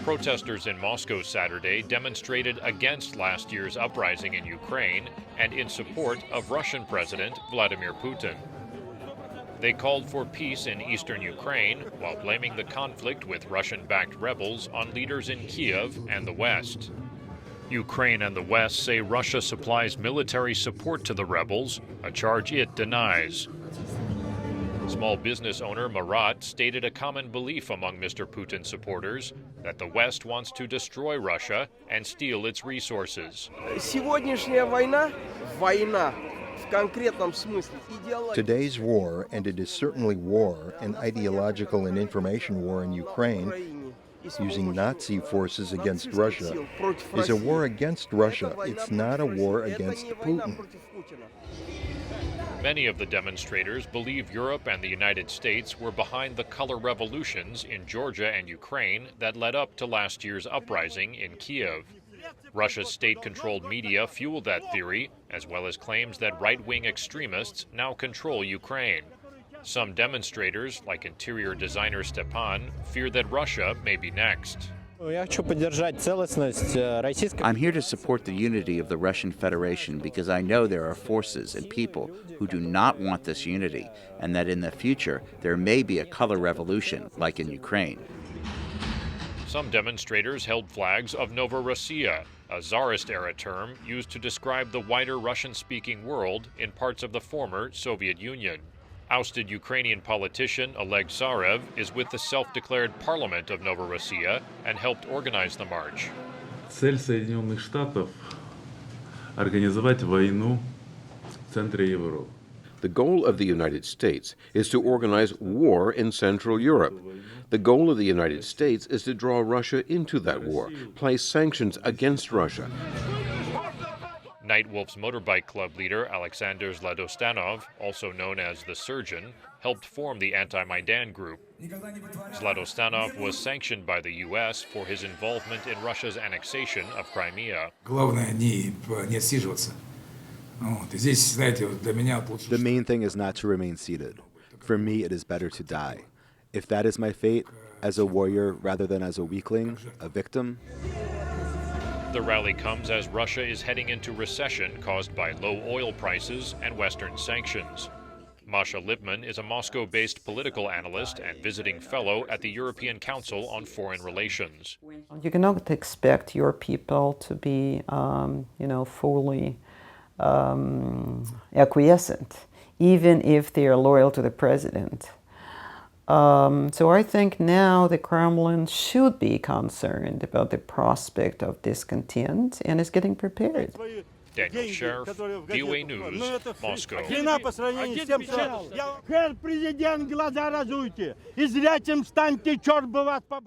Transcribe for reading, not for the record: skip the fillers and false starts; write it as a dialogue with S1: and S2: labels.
S1: Protesters in Moscow Saturday demonstrated against last year's uprising in Ukraine and in support of Russian President Vladimir Putin. They called for peace in eastern Ukraine while blaming the conflict with Russian-backed rebels on leaders in Kiev and the West. Ukraine and the West say Russia supplies military support to the rebels, a charge it denies. Small business owner Marat stated a common belief among Mr. Putin supporters that the West wants to destroy Russia and steal its resources.
S2: Today's war, and it is certainly war, an ideological and information war in Ukraine, using Nazi forces against Russia, is a war against Russia. It's not a war against Putin.
S1: Many of the demonstrators believe Europe and the United States were behind the color revolutions in Georgia and Ukraine that led up to last year's uprising in Kiev. Russia's state-controlled media fueled that theory, as well as claims that right-wing extremists now control Ukraine. Some demonstrators, like interior designer Stepan, fear that Russia may be next.
S3: I'm here to support the unity of the Russian Federation because I know there are forces and people who do not want this unity, and that in the future there may be a color revolution, like in Ukraine.
S1: Some demonstrators held flags of Novorossiya, a Tsarist-era term used to describe the wider Russian-speaking world in parts of the former Soviet Union. Ousted Ukrainian politician Oleg Sarev is with the self-declared Parliament of Novorossiya and helped organize the march.
S4: Цель Соединенных Штатов – организовать войну в центре Европы.
S5: The goal of the United States is to organize war in Central Europe. The goal of the United States is to draw Russia into that war, place sanctions against Russia.
S1: Nightwolf's motorbike club leader Alexander Zladostanov, also known as the Surgeon, helped form the Anti-Maidan group. Zladostanov was sanctioned by the U.S. for his involvement in Russia's annexation of Crimea.
S6: The main thing is not to remain seated. For me, it is better to die. If that is my fate, as a warrior rather than as a weakling, a victim.
S1: The rally comes as Russia is heading into recession caused by low oil prices and Western sanctions. Masha Lipman is a Moscow-based political analyst and visiting fellow at the European Council on Foreign Relations.
S7: You cannot expect your people to be, fully acquiescent, even if they are loyal to the president. So I think now the Kremlin should be concerned about the prospect of discontent and is getting prepared.
S1: Daniel Schearf, VOA News, Moscow.
S8: Президент, глаза разуйте, и зрячим станьте, черт бы вас побрал.